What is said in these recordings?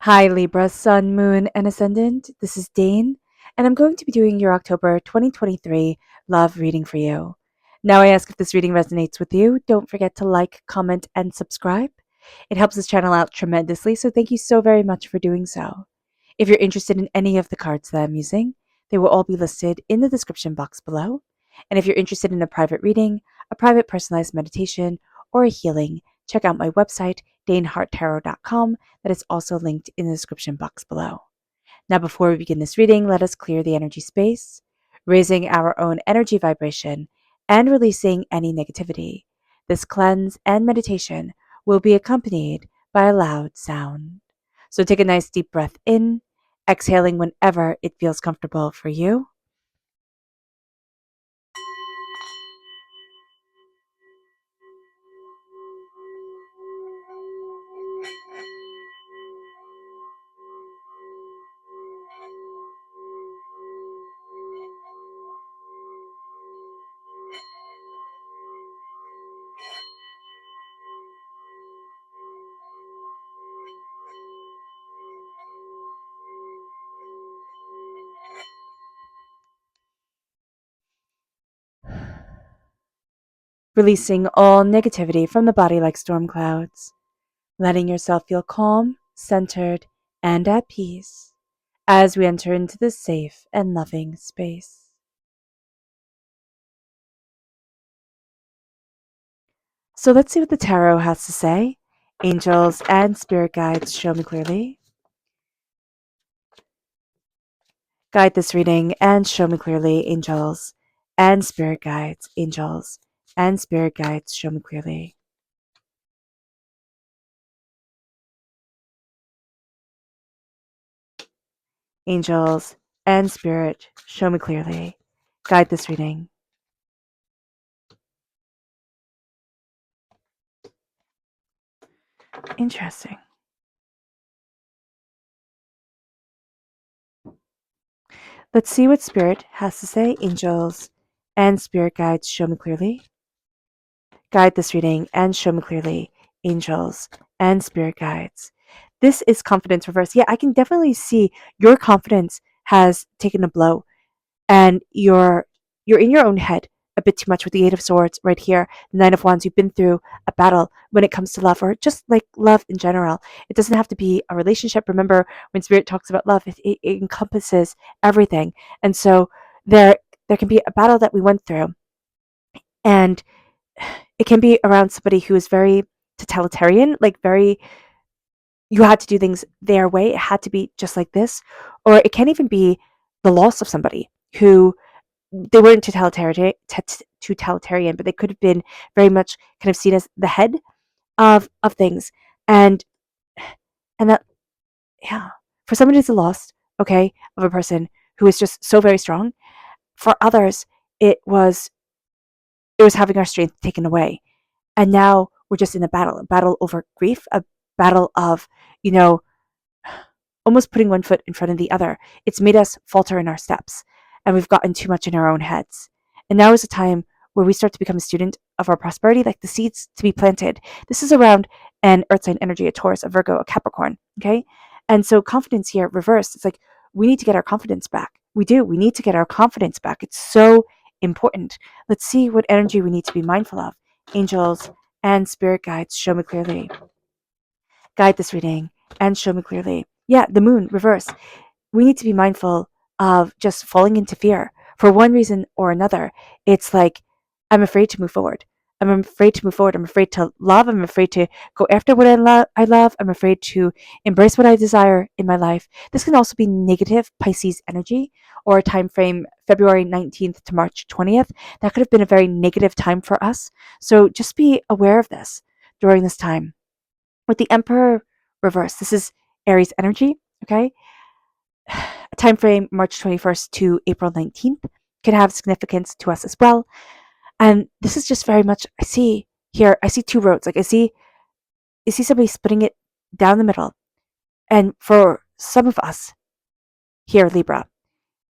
Hi, Libra, Sun, Moon, and Ascendant. This is Dane, and I'm going to be doing your October 2023 love reading for you. Now, I ask if this reading resonates with you. Don't forget to like, comment, and subscribe. It helps this channel out tremendously, so thank you so very much for doing so. If you're interested in any of the cards that I'm using, they will all be listed in the description box below. And if you're interested in a private reading, a private personalized meditation, or a healing, check out my website, daneharttarot.com, that is also linked in the description box below. Now, before we begin this reading, let us clear the energy space, raising our own energy vibration and releasing any negativity. This cleanse and meditation will be accompanied by a loud sound. So take a nice deep breath in, exhaling whenever it feels comfortable for you. Releasing all negativity from the body like storm clouds, letting yourself feel calm, centered, and at peace as we enter into this safe and loving space. So let's see what the tarot has to say. Angels and spirit guides, show me clearly. Guide this reading and show me clearly, angels and spirit guides, angels and spirit guides, show me clearly. Angels and spirit, show me clearly. Guide this reading. Interesting. Let's see what spirit has to say. Angels and spirit guides, show me clearly. Guide this reading and show me clearly, angels and spirit guides. This is confidence reverse. Yeah, I can definitely see your confidence has taken a blow, and you're in your own head a bit too much with the Eight of Swords right here, the Nine of Wands. You've been through a battle when it comes to love, or just like love in general. It doesn't have to be a relationship. Remember, when Spirit talks about love, it encompasses everything. And so there can be a battle that we went through, and it can be around somebody who is very totalitarian, like very, you had to do things their way. It had to be just like this. Or it can even be the loss of somebody who, they weren't totalitarian, but they could have been very much kind of seen as the head of things. And and that, yeah, for somebody who's lost, okay, of a person who is just so very strong. For others, it was it was having our strength taken away. And now we're just in a battle over grief, a battle of, you know, almost putting one foot in front of the other. It's made us falter in our steps, and we've gotten too much in our own heads. And now is a time where we start to become a student of our prosperity, like the seeds to be planted. This is around an earth sign energy, a Taurus, a Virgo, a Capricorn. Okay. And so confidence here reversed. It's like we need to get our confidence back. We do. We need to get our confidence back. It's so important. Let's see what energy we need to be mindful of. Angels and spirit guides, show me clearly. Guide this reading and show me clearly. Yeah, the moon reverse. We need to be mindful of just falling into fear for one reason or another. It's like, I'm afraid to move forward. I'm afraid to move forward. I'm afraid to love. I'm afraid to go after what I love. I'm afraid to embrace what I desire in my life. This can also be negative Pisces energy, or a time frame February 19th to March 20th. That could have been a very negative time for us. So just be aware of this during this time. With the Emperor reverse, this is Aries energy, okay? A time frame March 21st to April 19th can have significance to us as well. And this is just very much, I see here, I see two roads. Like I see somebody splitting it down the middle. And for some of us here, Libra,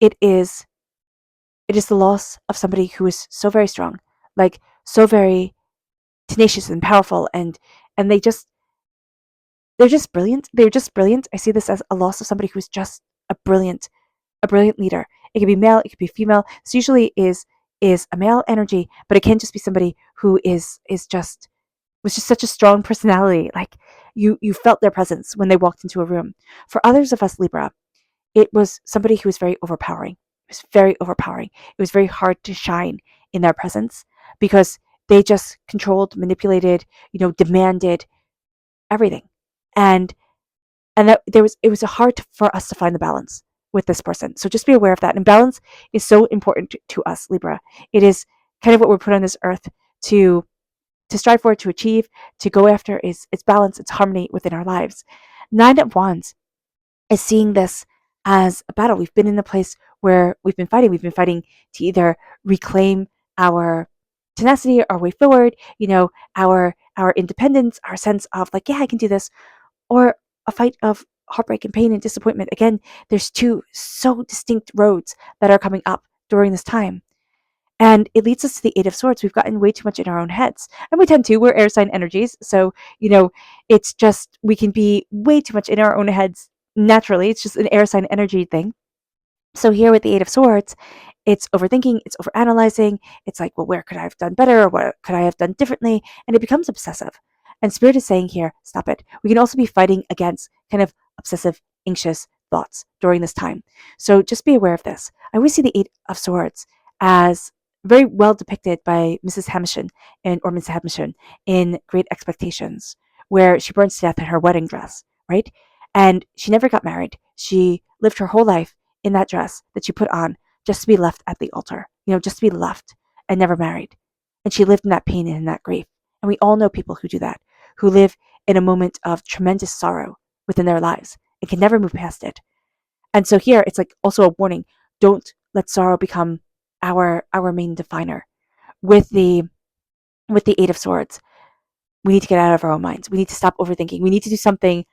it is it is the loss of somebody who is so very strong, like so very tenacious and powerful, and they just, they're just brilliant. They're just brilliant. I see this as a loss of somebody who's just a brilliant, a brilliant leader. It can be male, it can be female. This usually is a male energy, but it can just be somebody who is just was just such a strong personality. Like you felt their presence when they walked into a room. For others of us Libra, it was somebody who was very overpowering. It was very overpowering. It was very hard to shine in their presence because they just controlled, manipulated, demanded everything. And that it was hard for us to find the balance with this person. So just be aware of that. And balance is so important to us, Libra. It is kind of what we're put on this earth to strive for, to achieve, to go after is it's balance, it's harmony within our lives. Nine of Wands is seeing this as a battle. We've been in a place where we've been fighting. We've been fighting to either reclaim our tenacity, our way forward, our independence, our sense of like, yeah, I can do this, or a fight of heartbreak and pain and disappointment. Again, there's two so distinct roads that are coming up during this time. And it leads us to the Eight of Swords. We've gotten way too much in our own heads. And we tend to. We're air sign energies. So, it's just, we can be way too much in our own heads naturally. It's just an air sign energy thing. So here with the Eight of Swords, it's overthinking, it's overanalyzing. It's like, well, where could I have done better? Or what could I have done differently? And it becomes obsessive. And Spirit is saying here, stop it. We can also be fighting against kind of obsessive, anxious thoughts during this time. So just be aware of this. I always see the Eight of Swords as very well depicted by Mrs. Havisham or Mrs. Havisham in Great Expectations, where she burns to death in her wedding dress, right? And she never got married. She lived her whole life in that dress that she put on just to be left at the altar, just to be left and never married. And she lived in that pain and in that grief. And we all know people who do that, who live in a moment of tremendous sorrow within their lives and can never move past it. And so here it's like also a warning, don't let sorrow become our main definer. With the Eight of Swords, we need to get out of our own minds. We need to stop overthinking. We need to do something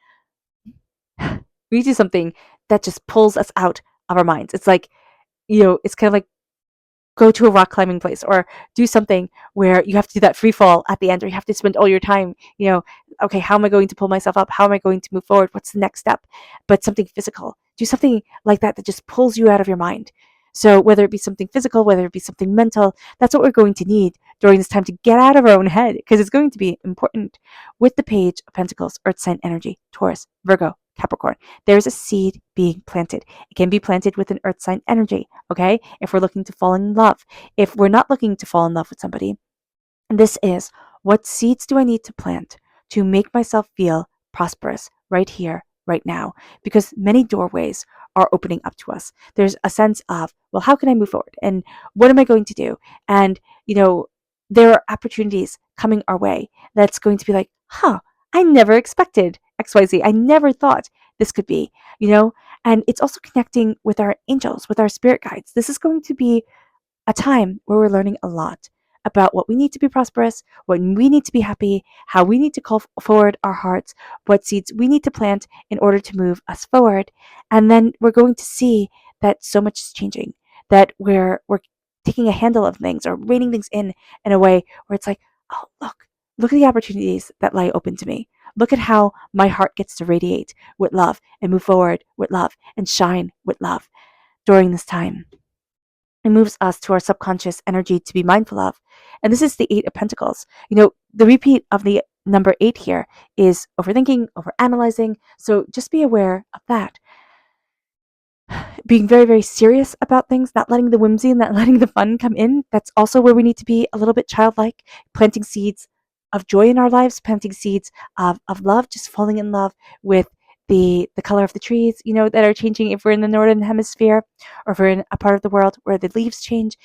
that just pulls us out of our minds. It's like, it's kind of like go to a rock climbing place or do something where you have to do that free fall at the end, or you have to spend all your time, okay, how am I going to pull myself up? How am I going to move forward? What's the next step? But something physical. Do something like that just pulls you out of your mind. So whether it be something physical, whether it be something mental, that's what we're going to need during this time to get out of our own head, because it's going to be important. With the Page of Pentacles, Earth sign energy, Taurus, Virgo, Capricorn, there's a seed being planted. It can be planted with an earth sign energy, okay? If we're looking to fall in love. If we're not looking to fall in love with somebody, this is, what seeds do I need to plant to make myself feel prosperous right here, right now? Because many doorways are opening up to us. There's a sense of, well, how can I move forward? And what am I going to do? And, there are opportunities coming our way that's going to be like, I never expected XYZ. I never thought this could be, and it's also connecting with our angels, with our spirit guides. This is going to be a time where we're learning a lot about what we need to be prosperous, what we need to be happy, how we need to call forward our hearts, what seeds we need to plant in order to move us forward. And then we're going to see that so much is changing, that we're taking a handle of things or reining things in a way where it's like, oh, look at the opportunities that lie open to me. Look at how my heart gets to radiate with love and move forward with love and shine with love during this time. It moves us to our subconscious energy to be mindful of. And this is the Eight of Pentacles. The repeat of the number 8 here is overthinking, overanalyzing. So just be aware of that. Being very, very serious about things, not letting the whimsy and not letting the fun come in. That's also where we need to be a little bit childlike, planting seeds of joy in our lives, planting seeds of love, just falling in love with the color of the trees, that are changing if we're in the northern hemisphere, or if we're in a part of the world where the leaves change,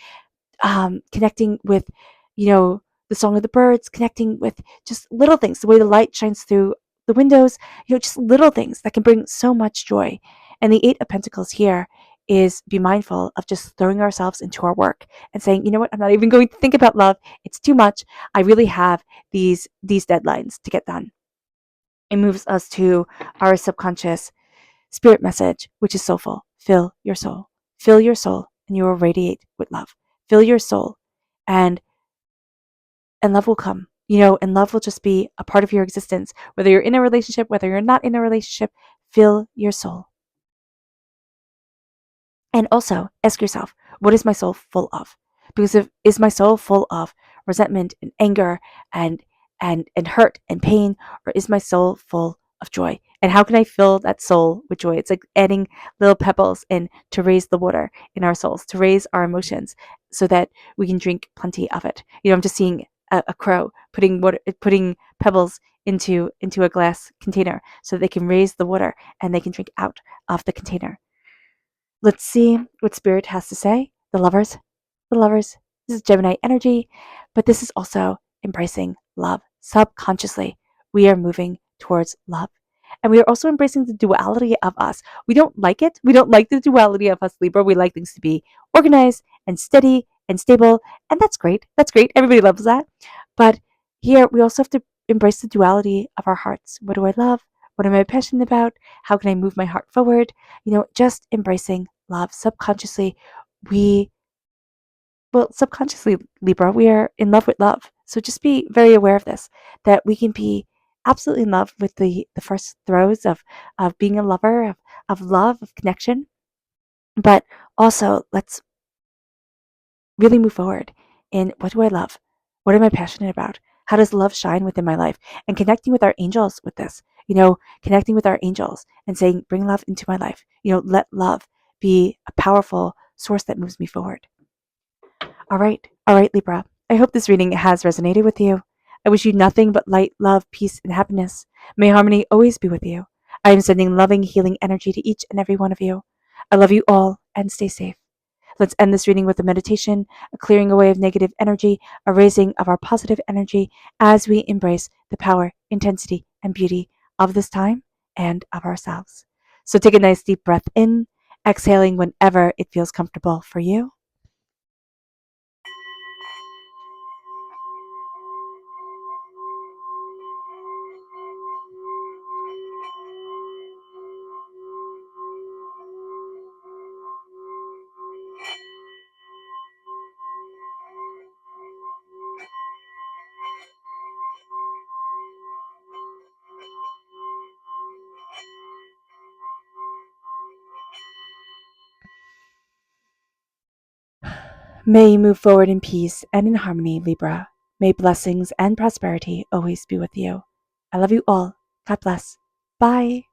connecting with, the song of the birds, connecting with just little things, the way the light shines through the windows, just little things that can bring so much joy. And the Eight of Pentacles here is be mindful of just throwing ourselves into our work and saying, you know what, I'm not even going to think about love. It's too much. I really have these deadlines to get done. It moves us to our subconscious spirit message, which is soulful. Fill your soul. Fill your soul, and you will radiate with love. Fill your soul, and love will come. and love will just be a part of your existence. Whether you're in a relationship, whether you're not in a relationship, fill your soul. And also ask yourself, what is my soul full of? Because is my soul full of resentment and anger and and hurt and pain, or is my soul full of joy? And how can I fill that soul with joy? It's like adding little pebbles in to raise the water in our souls, to raise our emotions, so that we can drink plenty of it. I'm just seeing a crow putting pebbles into a glass container so they can raise the water and they can drink out of the container. Let's see what Spirit has to say. The lovers, the lovers. This is Gemini energy, but this is also embracing love. Subconsciously, we are moving towards love. And we are also embracing the duality of us. We don't like it. We don't like the duality of us, Libra. We like things to be organized and steady and stable. And that's great. That's great. Everybody loves that. But here, we also have to embrace the duality of our hearts. What do I love? What am I passionate about? How can I move my heart forward? Just embracing love. We, subconsciously, Libra, we are in love with love. So just be very aware of this, that we can be absolutely in love with the first throes of being a lover, of love, of connection. But also, let's really move forward in what do I love? What am I passionate about? How does love shine within my life? And connecting with our angels with this, connecting with our angels and saying, bring love into my life. Let love be a powerful source that moves me forward. All right, Libra. I hope this reading has resonated with you. I wish you nothing but light, love, peace, and happiness. May harmony always be with you. I am sending loving, healing energy to each and every one of you. I love you all and stay safe. Let's end this reading with a meditation, a clearing away of negative energy, a raising of our positive energy as we embrace the power, intensity, and beauty of this time and of ourselves. So take a nice deep breath in, exhaling whenever it feels comfortable for you. May you move forward in peace and in harmony, Libra. May blessings and prosperity always be with you. I love you all. God bless. Bye.